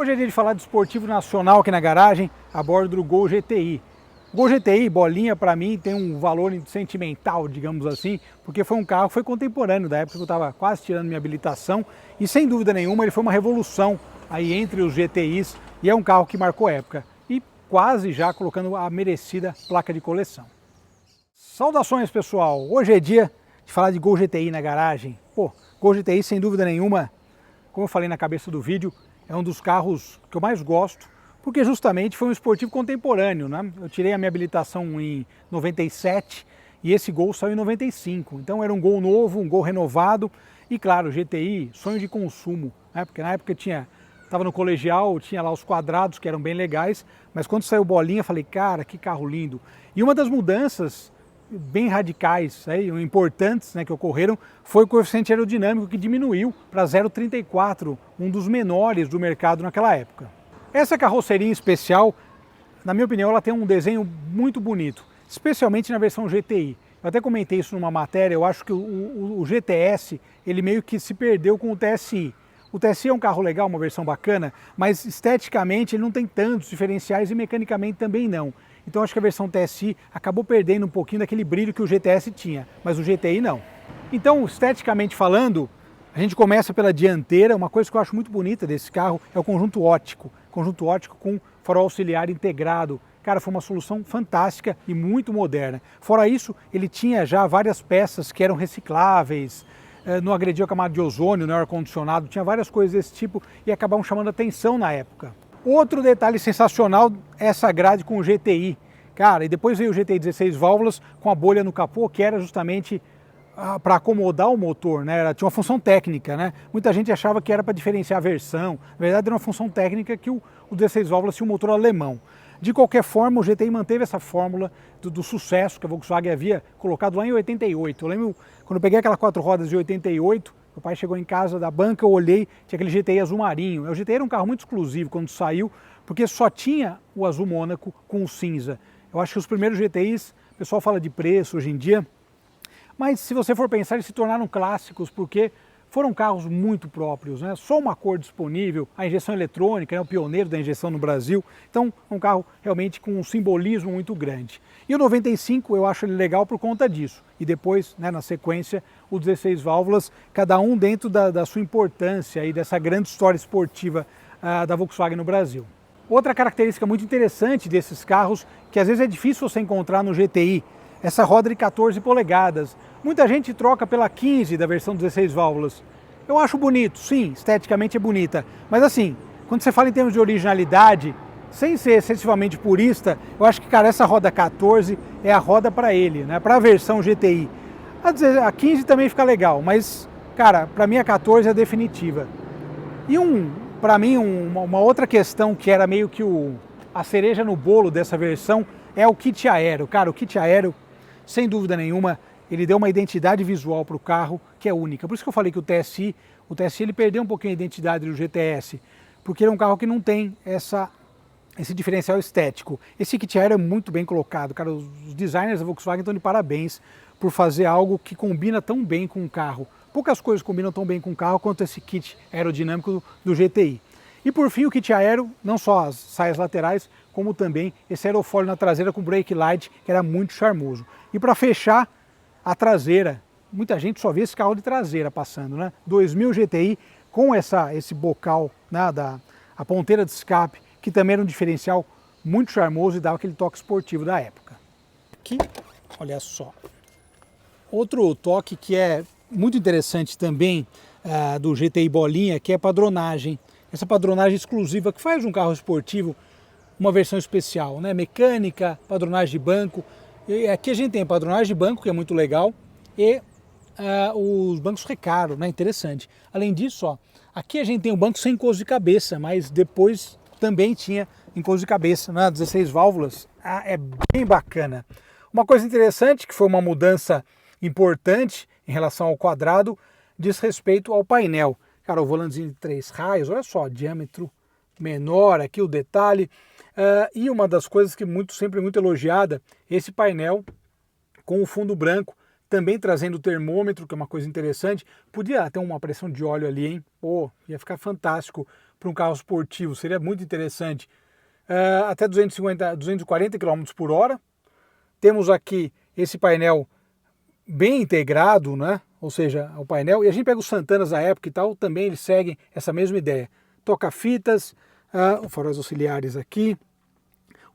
Hoje é dia de falar de esportivo nacional aqui na garagem, a bordo do Gol GTI. O Gol GTI, bolinha, para mim tem um valor sentimental, digamos assim, porque foi um carro que foi contemporâneo da época que eu estava quase tirando minha habilitação e sem dúvida nenhuma ele foi uma revolução aí entre os GTIs e é um carro que marcou época e quase já colocando a merecida placa de coleção. Saudações pessoal, hoje é dia de falar de Gol GTI na garagem. Pô, Gol GTI sem dúvida nenhuma, como eu falei na cabeça do vídeo, é um dos carros que eu mais gosto, porque justamente foi um esportivo contemporâneo, né? Eu tirei a minha habilitação em 97 e esse Gol saiu em 95, então era um Gol novo, um Gol renovado e claro, GTI, sonho de consumo, né? Porque na época estava no colegial, tinha lá os quadrados que eram bem legais, mas quando saiu bolinha eu falei, cara, que carro lindo. E uma das mudanças bem radicais, importantes, né, que ocorreram, foi o coeficiente aerodinâmico que diminuiu para 0,34, um dos menores do mercado naquela época. Essa carroceria em especial, na minha opinião, ela tem um desenho muito bonito, especialmente na versão GTI. Eu até comentei isso numa matéria, eu acho que o GTS, ele meio que se perdeu com o TSI. O TSI é um carro legal, uma versão bacana, mas esteticamente ele não tem tantos diferenciais e mecanicamente também não. Então acho que a versão TSI acabou perdendo um pouquinho daquele brilho que o GTS tinha, mas o GTI não. Então, esteticamente falando, a gente começa pela dianteira. Uma coisa que eu acho muito bonita desse carro é o conjunto óptico com farol auxiliar integrado. Cara, foi uma solução fantástica e muito moderna. Fora isso, ele tinha já várias peças que eram recicláveis, não agredia a camada de ozônio, no ar-condicionado, tinha várias coisas desse tipo e acabavam chamando atenção na época. Outro detalhe sensacional é essa grade com o GTI. Cara, e depois veio o GTI 16 válvulas com a bolha no capô, que era justamente para acomodar o motor, né? Tinha uma função técnica, né? Muita gente achava que era para diferenciar a versão. Na verdade, era uma função técnica que o 16 válvulas tinha um motor alemão. De qualquer forma, o GTI manteve essa fórmula do sucesso que a Volkswagen havia colocado lá em 88. Eu lembro quando eu peguei aquelas 4 rodas de 88, meu pai chegou em casa da banca, eu olhei, tinha aquele GTI azul marinho. O GTI era um carro muito exclusivo quando saiu, porque só tinha o azul Mônaco com o cinza. Eu acho que os primeiros GTIs, o pessoal fala de preço hoje em dia, mas se você for pensar, eles se tornaram clássicos porque foram carros muito próprios, né? Só uma cor disponível, a injeção eletrônica, né? O pioneiro da injeção no Brasil, então um carro realmente com um simbolismo muito grande. E o 95 eu acho ele legal por conta disso, e depois, né, na sequência, os 16 válvulas, cada um dentro da sua importância e dessa grande história esportiva da Volkswagen no Brasil. Outra característica muito interessante desses carros, que às vezes é difícil você encontrar no GTI, essa roda de 14 polegadas. Muita gente troca pela 15 da versão 16 válvulas. Eu acho bonito, sim, esteticamente é bonita. Mas assim, quando você fala em termos de originalidade, sem ser excessivamente purista, eu acho que, cara, essa roda 14 é a roda para ele, né? Para a versão GTI. A 15 também fica legal, mas, cara, para mim a 14 é a definitiva. E para mim, uma outra questão que era meio que a cereja no bolo dessa versão é o kit aero. Cara, o kit aero, sem dúvida nenhuma, ele deu uma identidade visual para o carro que é única. Por isso que eu falei que o TSI ele perdeu um pouquinho a identidade do GTS, porque ele é um carro que não tem esse diferencial estético. Esse kit aero é muito bem colocado. Cara, os designers da Volkswagen estão de parabéns por fazer algo que combina tão bem com o carro. Poucas coisas combinam tão bem com o carro quanto esse kit aerodinâmico do GTI. E por fim, o kit aero, não só as saias laterais, como também esse aerofólio na traseira com brake light, que era muito charmoso. E para fechar, a traseira, muita gente só vê esse carro de traseira passando, né? 2000 GTI com esse bocal, né, a ponteira de escape, que também era um diferencial muito charmoso e dava aquele toque esportivo da época. Aqui, olha só, outro toque que é muito interessante também do GTI bolinha, que é a padronagem. Essa padronagem exclusiva que faz um carro esportivo uma versão especial, né? Mecânica, padronagem de banco. E aqui a gente tem a padronagem de banco, que é muito legal, e os bancos recaro, né? Interessante. Além disso, ó, aqui a gente tem o banco sem encosto de cabeça, mas depois também tinha encosto de cabeça, né? 16 válvulas. É bem bacana. Uma coisa interessante, que foi uma mudança importante em relação ao quadrado, diz respeito ao painel. Cara, o volantezinho de 3 raios, olha só, diâmetro menor aqui, o detalhe. E uma das coisas que sempre muito elogiada, esse painel com o fundo branco, também trazendo o termômetro, que é uma coisa interessante. Podia ter uma pressão de óleo ali, hein? Pô, ia ficar fantástico para um carro esportivo, seria muito interessante. Até 240 km por hora. Temos aqui esse painel bem integrado, né? Ou seja, o painel, e a gente pega os Santanas da época e tal, também eles seguem essa mesma ideia. Toca-fitas, faróis auxiliares aqui,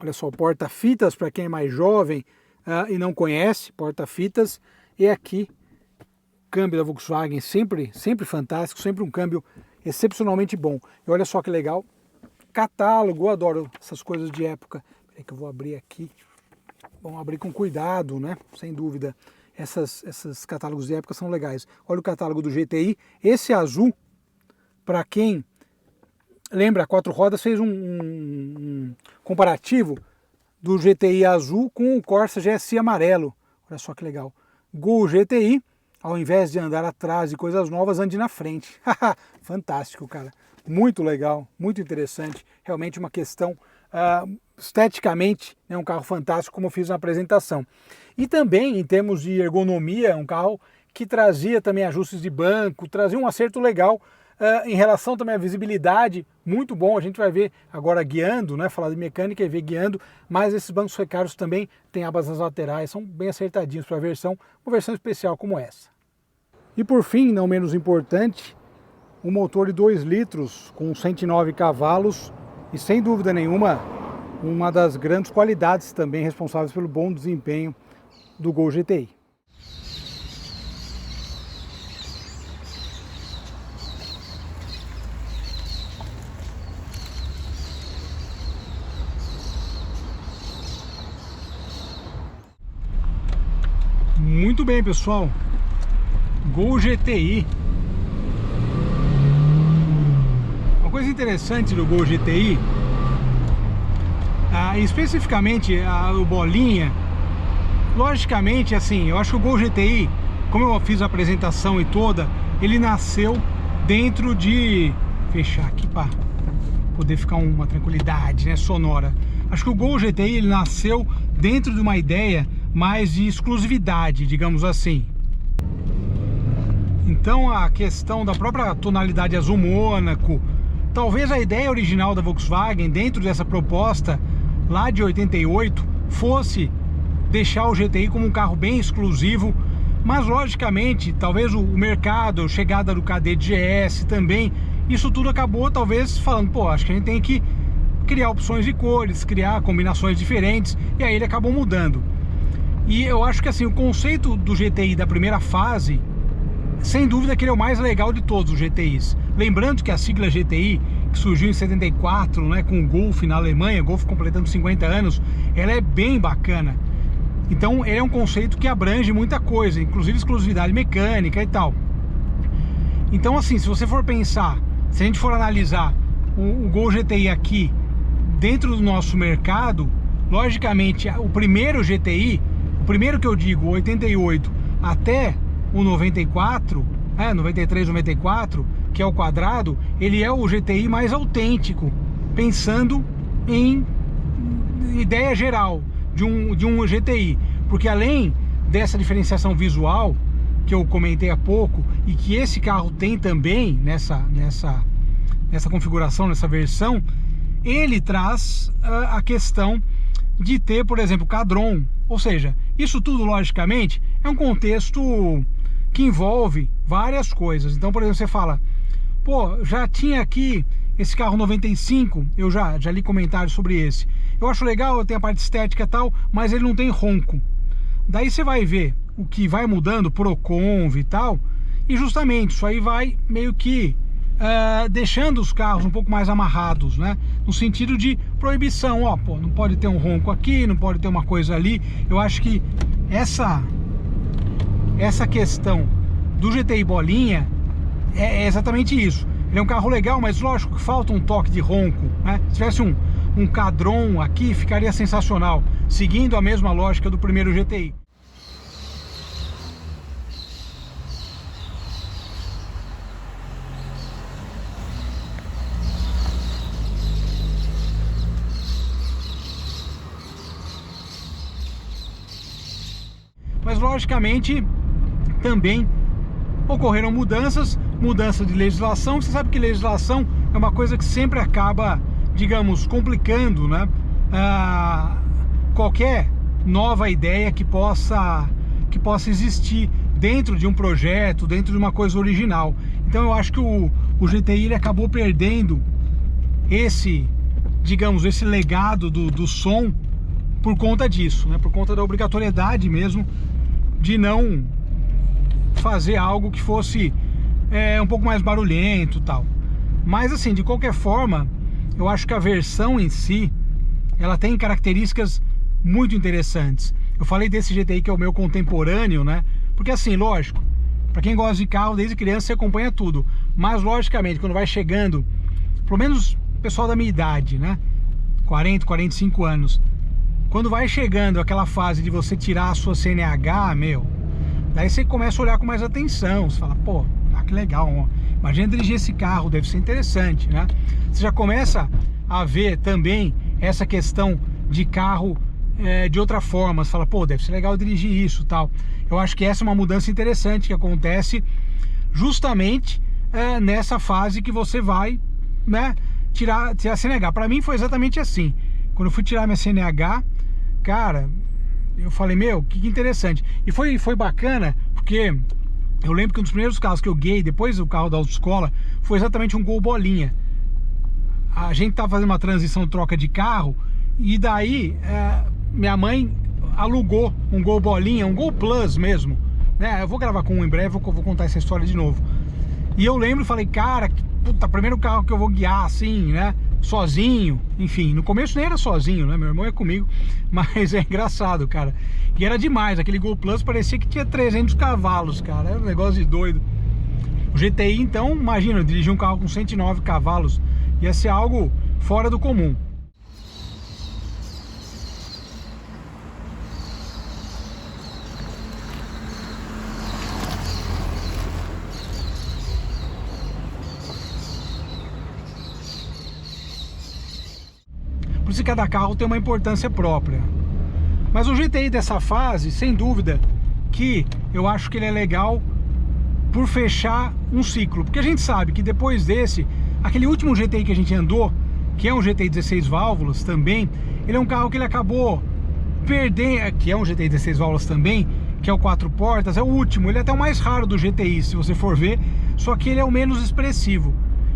olha só, porta-fitas para quem é mais jovem e não conhece, porta-fitas, e aqui, câmbio da Volkswagen, sempre fantástico, sempre um câmbio excepcionalmente bom. E olha só que legal, catálogo, eu adoro essas coisas de época. Peraí que eu vou abrir aqui, vamos abrir com cuidado, né? Sem dúvida. Esses catálogos de época são legais. Olha o catálogo do GTI. Esse azul, para quem lembra, a Quatro Rodas fez um comparativo do GTI azul com o Corsa GSI amarelo. Olha só que legal. Gol GTI, ao invés de andar atrás de coisas novas, ande na frente. Fantástico, cara. Muito legal, muito interessante. Realmente uma questão esteticamente, é um carro fantástico, como eu fiz na apresentação. E também, em termos de ergonomia, um carro que trazia também ajustes de banco, trazia um acerto legal em relação também à visibilidade, muito bom. A gente vai ver agora guiando, né? Falar de mecânica e ver guiando, mas esses bancos recargos também têm abas nas laterais, são bem acertadinhos para uma versão especial como essa. E por fim, não menos importante, um motor de 2 litros com 109 cavalos e sem dúvida nenhuma, uma das grandes qualidades também responsáveis pelo bom desempenho do Gol GTI. Muito bem, pessoal, Gol GTI. Uma coisa interessante do Gol GTI, especificamente o bolinha, logicamente, assim, eu acho que o Gol GTI, como eu fiz a apresentação e toda, ele nasceu dentro de... Fechar aqui para poder ficar uma tranquilidade, né, sonora. Acho que o Gol GTI ele nasceu dentro de uma ideia mais de exclusividade, digamos assim. Então a questão da própria tonalidade azul Mônaco, talvez a ideia original da Volkswagen dentro dessa proposta lá de 88 fosse deixar o GTI como um carro bem exclusivo, mas logicamente talvez o mercado, a chegada do KD GS também, isso tudo acabou talvez falando, pô, acho que a gente tem que criar opções de cores, criar combinações diferentes, e aí ele acabou mudando. E eu acho que assim, o conceito do GTI da primeira fase, sem dúvida que ele é o mais legal de todos os GTIs. Lembrando que a sigla GTI, que surgiu em 74, né, com o Golf na Alemanha, Golf completando 50 anos, ela é bem bacana. Então ele é um conceito que abrange muita coisa, inclusive exclusividade mecânica e tal. Então assim, se você for pensar, se a gente for analisar o Gol GTI aqui dentro do nosso mercado, logicamente o primeiro GTI, o primeiro que eu digo, o 88 até o 94, 93, 94, que é o quadrado, ele é o GTI mais autêntico, pensando em ideia geral de um GTI, porque além dessa diferenciação visual que eu comentei há pouco e que esse carro tem também nessa configuração, nessa versão, ele traz a questão de ter, por exemplo, Cadron, ou seja, isso tudo logicamente é um contexto que envolve várias coisas. Então, por exemplo, você fala, pô, já tinha aqui esse carro 95, eu já li comentários sobre esse. Eu acho legal, tem a parte estética e tal, mas ele não tem ronco. Daí você vai ver o que vai mudando, Proconv e tal, e justamente isso aí vai meio que deixando os carros um pouco mais amarrados, né? No sentido de proibição, ó, pô, não pode ter um ronco aqui, não pode ter uma coisa ali. Eu acho que essa questão do GTI bolinha é exatamente isso. Ele é um carro legal, mas lógico que falta um toque de ronco, né? Se tivesse um Cadron aqui, ficaria sensacional, seguindo a mesma lógica do primeiro GTI. Mas logicamente também ocorreram mudança de legislação. Você sabe que legislação é uma coisa que sempre acaba, digamos, complicando, né? Qualquer nova ideia que possa existir dentro de um projeto, dentro de uma coisa original. Então eu acho que o GTI ele acabou perdendo esse, digamos, esse legado do som por conta disso, né? Por conta da obrigatoriedade mesmo de não fazer algo que fosse um pouco mais barulhento e tal. Mas assim, de qualquer forma, eu acho que a versão em si, ela tem características muito interessantes. Eu falei desse GTI que é o meu contemporâneo, né? Porque assim, lógico, para quem gosta de carro, desde criança você acompanha tudo. Mas logicamente, quando vai chegando, pelo menos o pessoal da minha idade, né? 40, 45 anos. Quando vai chegando aquela fase de você tirar a sua CNH, daí você começa a olhar com mais atenção. Você fala, pô, que legal, imagina dirigir esse carro, deve ser interessante, né? Você já começa a ver também essa questão de carro de outra forma. Você fala, pô, deve ser legal dirigir isso, tal. Eu acho que essa é uma mudança interessante que acontece justamente nessa fase que você vai, né, tirar a CNH. Para mim foi exatamente assim. Quando eu fui tirar minha CNH, cara, eu falei, que interessante. E foi bacana, porque eu lembro que um dos primeiros carros que eu guiei, depois do carro da autoescola, foi exatamente um Gol bolinha. A gente tava fazendo uma transição, troca de carro, e daí minha mãe alugou um Gol bolinha, um Gol Plus mesmo, né? Eu vou gravar com um em breve, vou contar essa história de novo. E eu lembro e falei, cara, puta, primeiro carro que eu vou guiar assim, né? Sozinho, enfim, no começo nem era sozinho, né? Meu irmão é comigo, mas é engraçado, cara. E era demais, aquele Gol Plus parecia que tinha 300 cavalos, cara, era um negócio de doido. O GTI, então, imagina, dirigir um carro com 109 cavalos, ia ser algo fora do comum. Por isso que cada carro tem uma importância própria. Mas o GTI dessa fase, sem dúvida, que eu acho que ele é legal por fechar um ciclo. Porque a gente sabe que depois desse, aquele último GTI que a gente andou, que é um GTI 16 válvulas também, ele é um carro que ele acabou perdendo, que é um GTI 16 válvulas também, que é o 4 portas, é o último, ele é até o mais raro do GTI, se você for ver, só que ele é o menos expressivo.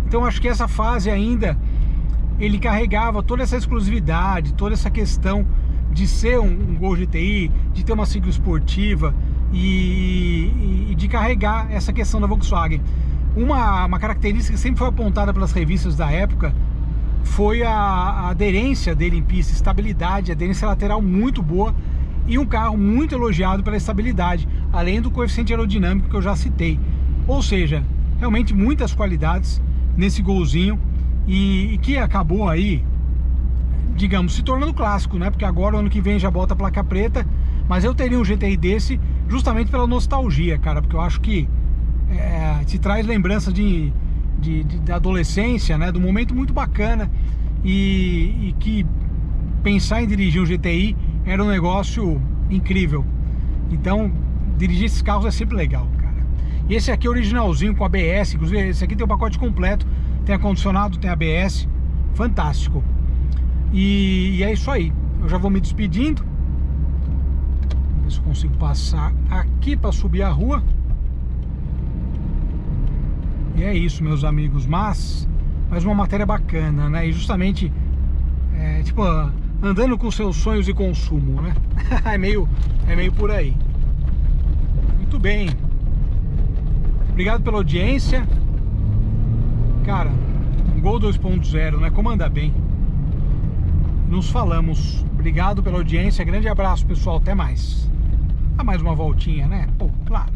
Então acho que essa fase ainda, ele carregava toda essa exclusividade, toda essa questão de ser um Gol GTI, de ter uma sigla esportiva e de carregar essa questão da Volkswagen. Uma característica que sempre foi apontada pelas revistas da época foi a aderência dele em pista, estabilidade, aderência lateral muito boa e um carro muito elogiado pela estabilidade, além do coeficiente aerodinâmico que eu já citei. Ou seja, realmente muitas qualidades nesse Golzinho e que acabou aí, digamos, se tornando clássico, né? Porque agora, ano que vem, já bota a placa preta, mas eu teria um GTI desse justamente pela nostalgia, cara, porque eu acho que te traz lembrança da adolescência, né? Do momento muito bacana e que pensar em dirigir um GTI era um negócio incrível. Então, dirigir esses carros é sempre legal, cara. E esse aqui é originalzinho com ABS, inclusive esse aqui tem o pacote completo, tem ar-condicionado, tem ABS, fantástico. E é isso aí, eu já vou me despedindo. Ver se eu consigo passar aqui para subir a rua. E é isso, meus amigos, mas uma matéria bacana, né? E justamente, tipo, andando com seus sonhos de consumo, né? é meio por aí. Muito bem. Obrigado pela audiência. Cara, um Gol 2.0, né? Comanda bem. Nos falamos. Obrigado pela audiência. Grande abraço, pessoal. Até mais. Dá mais uma voltinha, né? Pô, claro.